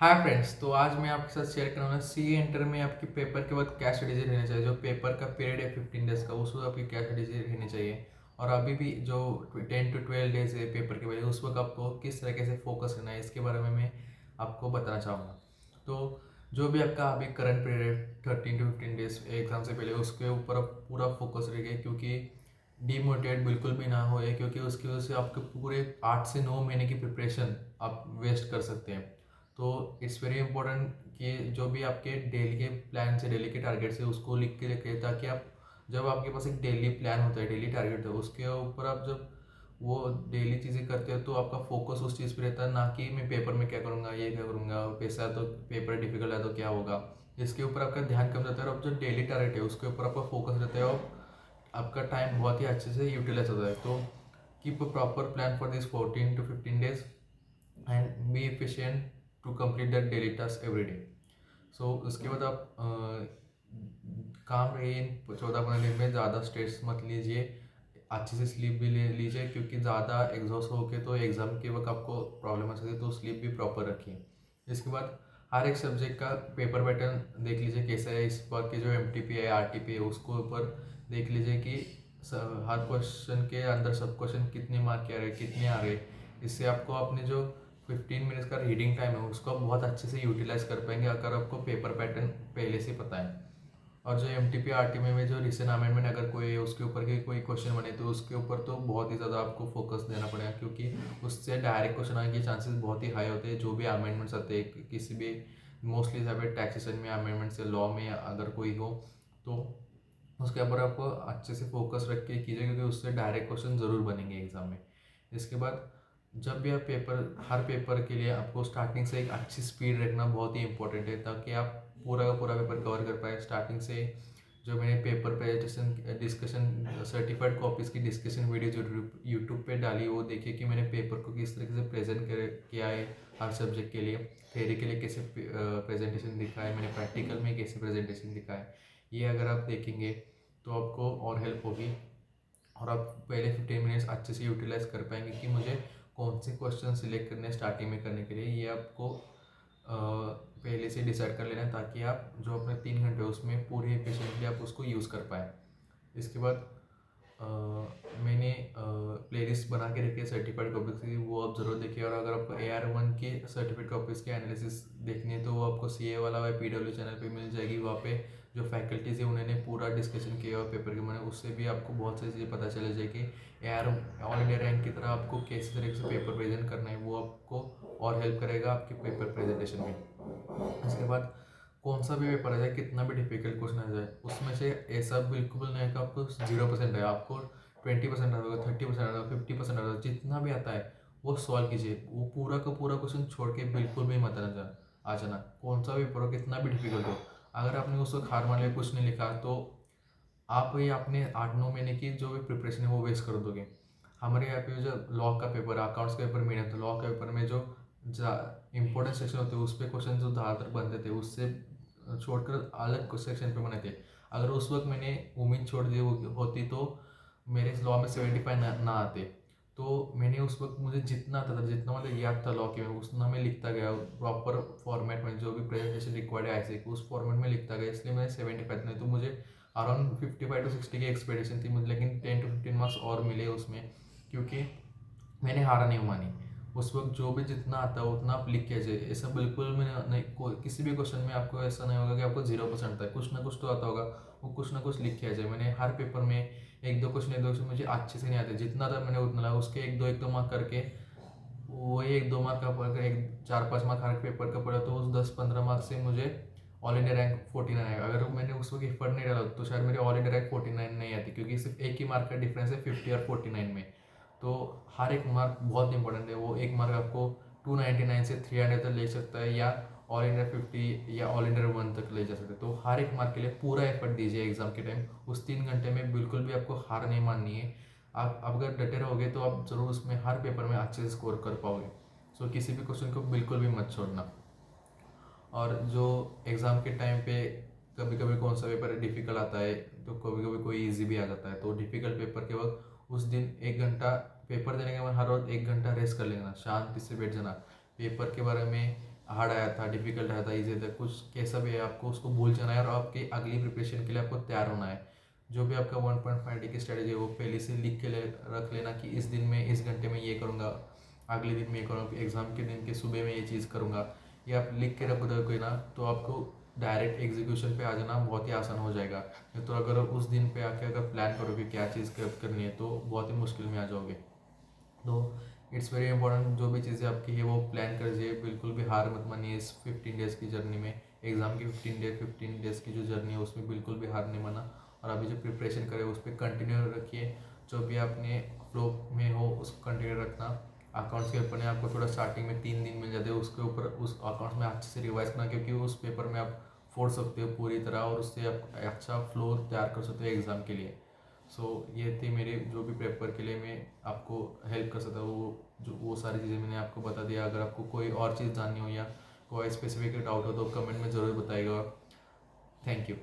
Hi friends, तो आज मैं आपके साथ शेयर करूँगा सी इंटर में आपकी पेपर के वक्त क्या स्ट्रेटेजी रहनी चाहिए। जो पेपर का पीरियड है 15 डेज का, उस वक्त आपकी क्या स्ट्रेटेजी रहनी चाहिए। और अभी भी जो 10 to 12 डेज है पेपर के वजह, उस वक्त आपको किस तरीके से फोकस करना है, इसके बारे में मैं आपको बताना चाहूँगा। तो जो भी आपका अभी करंट पीरियड है 13 to 15 डेज एग्जाम से पहले, उसके ऊपर आप पूरा फोकस रखिए, क्योंकि डीमोटिवेट बिल्कुल भी ना होए, क्योंकि उसकी वजह से आपके पूरे 8 से 9 महीने की प्रिपरेशन आप वेस्ट कर सकते हैं। तो इट्स वेरी इंपॉर्टेंट कि जो भी आपके डेली के प्लान से, डेली के टारगेट से, उसको लिख के रखें, ताकि आप जब आपके पास एक डेली प्लान होता है, डेली टारगेट होता है, उसके ऊपर आप जब वो डेली चीज़ें करते हो तो आपका फोकस उस चीज़ पे रहता है, ना कि मैं पेपर में क्या करूँगा, ये क्या करूँगा, पैसा तो पेपर डिफिकल्ट है तो क्या होगा। इसके ऊपर आपका ध्यान कम जाता है, और अब जो डेली टारगेट है उसके ऊपर आपका फोकस रहता है, और आपका टाइम बहुत ही अच्छे से यूटिलाइज होता है। तो keep a proper plan for this 14 to 15 days and be efficient to complete that daily task every day. So उसके बाद आप काम रहिए इन 14-15 दिन में, ज़्यादा स्ट्रेस मत लीजिए, अच्छे से स्लीप भी ले लीजिए, क्योंकि ज़्यादा एग्जॉस्ट हो के तो एग्ज़ाम के वक्त आपको प्रॉब्लम आ सकती है। तो स्लीप भी प्रॉपर रखिए। इसके बाद हर एक सब्जेक्ट का पेपर पैटर्न देख लीजिए कैसा है। इस बार की जो MTP है, RTP है, उसको ऊपर देख लीजिए कि हर क्वेश्चन के अंदर सब क्वेश्चन कितने मार्क के आ रहे, कितने आ रहे। इससे आपको अपने जो 15 मिनट्स का रीडिंग टाइम है उसको आप बहुत अच्छे से यूटिलाइज कर पाएंगे, अगर आपको पेपर पैटर्न पहले से पता है। और जो MTP RTP में जो रिसेंट अमेंडमेंट अगर कोई है, उसके ऊपर के कोई क्वेश्चन बने, तो उसके ऊपर तो बहुत ही ज़्यादा आपको फोकस देना पड़ेगा, क्योंकि उससे डायरेक्ट क्वेश्चन आने के चांसेस बहुत ही हाई होते हैं। जो भी अमेंडमेंट्स आते हैं किसी भी, मोस्टली यहाँ पे टैक्सेशन में अमेंडमेंट्स या लॉ में अगर कोई हो, तो उसके ऊपर आपको अच्छे से फोकस रख के कीजिए, क्योंकि उससे डायरेक्ट क्वेश्चन ज़रूर बनेंगे एग्जाम में। इसके बाद जब भी आप पेपर, हर पेपर के लिए आपको स्टार्टिंग से एक अच्छी स्पीड रखना बहुत ही इंपॉर्टेंट है, ताकि आप पूरा का पूरा पेपर कवर कर पाए स्टार्टिंग से। जो मैंने paper presentation discussion certified copies की डिस्कशन वीडियो जो यूट्यूब पे डाली, वो देखिए कि मैंने पेपर को किस तरीके से प्रेजेंट किया है हर सब्जेक्ट के लिए। थेरी के लिए कैसे प्रेजेंटेशन दिखा है मैंने, प्रैक्टिकल में कैसे प्रेजेंटेशन दिखा है, ये अगर आप देखेंगे तो आपको और हेल्प होगी, और आप पहले 15 मिनट्स अच्छे से यूटिलाइज कर पाएंगे कि मुझे कौन से क्वेश्चन सिलेक्ट करने हैं स्टार्टिंग में करने के लिए। ये आपको पहले से डिसाइड कर लेना है, ताकि आप जो अपने 3 घंटे उसमें पूरे एफिशिएंटली आप उसको यूज़ कर पाए। इसके बाद अ, मैंने प्लेलिस्ट बना के रखी है सर्टिफाइड कॉपीज़ की, वो आप ज़रूर देखिए। और अगर आपको AR1 के सर्टिफाइड कॉपीज़ के एनालिसिस देखनी है, तो वो आपको CA वाला व PW चैनल पे मिल जाएगी। वहाँ पे जो फैकल्टीज़ है उन्होंने पूरा डिस्कशन किया हुआ पेपर के मैंने, उससे भी आपको बहुत सारी चीज़ें पता चल जाएगी। AR ऑल इंडिया रैंक की तरह आपको किस तरीके से पेपर प्रेजेंट करना है, वो आपको और हेल्प करेगा आपके पेपर प्रेजेंटेशन में। इसके बाद कौन सा भी पेपर आ जाए, कितना भी डिफिकल्ट क्वेश्चन आ जाए, उसमें से ऐसा बिल्कुल नहीं है कि आपको 0% है। आपको 20% आ जाएगा, 30% आ जाएगा, 50% आ जाएगा, जितना भी आता है वो सॉल्व कीजिए। वो पूरा का पूरा क्वेश्चन छोड़ के बिल्कुल भी मत आ जाना। कौन सा भी पेपर हो, कितना भी डिफिकल्ट हो, अगर आपने उसको हार मान लिया, कुछ नहीं लिखा, तो आप ये अपने 8-9 महीने की जो भी प्रिपरेशन है वो वेस्ट कर दोगे। हमारे यहाँ पे जो लॉ का पेपर, अकाउंट्स का पेपर मेन है, तो लॉ के पेपर में जो इंपॉर्टेंट सेक्शन होते हैं उस पर क्वेश्चन जो ज़्यादातर बनते थे, उससे छोड़कर अलग सेक्शन पे बने थे। अगर उस वक्त मैंने उम्मीद छोड़ दी होती, तो मेरे लॉ में 75 ना आते। तो मैंने उस वक्त, मुझे जितना आता था, जितना मतलब याद था लॉ के में, उतना मैं लिखता गया प्रॉपर फॉर्मेट में, जो भी प्रेजेंटेशन रिक्वायर्ड है ऐसे उस फॉर्मेट में लिखता गया, इसलिए मैंने 75 नहीं तो मुझे अराउंड 55 to 60 की एक्सपेक्टेशन थी मुझे, लेकिन 10 to 15 मार्क्स और मिले उसमें, क्योंकि मैंने हारा नहीं मानी। उस वक्त जो भी जितना आता है उतना आप लिख के जाइए। ऐसा बिल्कुल में नहीं, किसी भी क्वेश्चन में आपको ऐसा नहीं होगा कि आपको 0% आता है, कुछ ना कुछ तो आता होगा, वो कुछ ना कुछ लिख के आ जाए। मैंने हर पेपर में एक दो क्वेश्चन मुझे अच्छे से नहीं आते, जितना था मैंने उतना ला, उसके एक दो मार्क करके, वही 1-2 मार्क का पढ़कर, एक 4-5 मार्क हर पेपर का पढ़ा, तो उस 10-15 मार्क्स से मुझे ऑल इंडिया रैंक 49 आएगा। अगर मैंने उस वक्त एफर्ट नहीं डाला तो शायद मेरी ऑल इंडिया रैंक 49 नहीं आती, क्योंकि सिर्फ एक ही मार्क का डिफरेंस है 50 और 49 में। तो हर एक मार्क बहुत इंपॉर्टेंट है। वो एक मार्क आपको 299 से 300 तक ले सकता है, या ऑल इंडिया 50 या ऑल इंडिया 1 तक ले जा सकते हैं। तो हर एक मार्क के लिए पूरा एफर्ट दीजिए एग्जाम के टाइम। उस 3 घंटे में बिल्कुल भी आपको हार नहीं माननी है। आप अगर डटे रहोगे तो आप ज़रूर उसमें हर पेपर में अच्छे से स्कोर कर पाओगे। सो किसी भी क्वेश्चन को बिल्कुल भी मत छोड़ना। और जो एग्ज़ाम के टाइम पे कभी कभी कौन सा पेपर डिफ़िकल्ट आता है, तो कभी कभी कोई इजी भी आ जाता है, तो डिफ़िकल्ट पेपर के वक्त उस दिन 1 घंटा पेपर देने के बाद हर रोज 1 घंटा रेस्ट कर लेना, शांति से बैठ जाना, पेपर के बारे में हार्ड आया था, डिफिकल्ट आया था, ईजी था, कुछ कैसा भी है आपको उसको भूल जाना है और आपके अगली प्रिपरेशन के लिए आपको तैयार होना है। जो भी आपका 1.5 डे की स्ट्रेटेजी है वो पहले से लिख के रख लेना कि इस दिन में इस घंटे में ये करूँगा, अगले दिन में ये करूँगा, एग्ज़ाम के दिन के सुबह में ये चीज़ करूँगा। ये आप लिख के रख दोगे ना तो आपको डायरेक्ट एग्जीक्यूशन पे आ जाना बहुत ही आसान हो जाएगा। नहीं तो अगर उस दिन पे आके अगर प्लान करोगे क्या चीज़ कब करनी है तो बहुत ही मुश्किल में आ जाओगे। तो इट्स वेरी इंपॉर्टेंट जो भी चीज़ें आपकी है वो प्लान कर दीजिए, बिल्कुल भी हार मत मानिए इस 15 डेज़ की जर्नी में। एग्ज़ाम की 15 डेज़ की जो जर्नी है उसमें बिल्कुल भी हार नहीं माना, और अभी जो प्रिपरेशन करें उस पर कंटिन्यू रखिए। जो भी आपने फ्लो में हो उसको कंटिन्यू रखना। अकाउंट्स के पेपर में आपको थोड़ा स्टार्टिंग में 3 दिन मिल जाते हैं, उसके ऊपर उस अकाउंट्स में अच्छे से रिवाइज करना, क्योंकि उस पेपर में आप फोड़ सकते हो पूरी तरह और उससे आप अच्छा फ्लो तैयार कर सकते हो एग्ज़ाम के लिए। सो ये थी मेरे जो भी पेपर के लिए मैं आपको हेल्प कर सकता हूँ, वो सारी चीज़ें मैंने आपको बता दिया। अगर आपको कोई और चीज़ जाननी हो या कोई स्पेसिफिक डाउट हो तो कमेंट में ज़रूर बताइएगा। Thank you.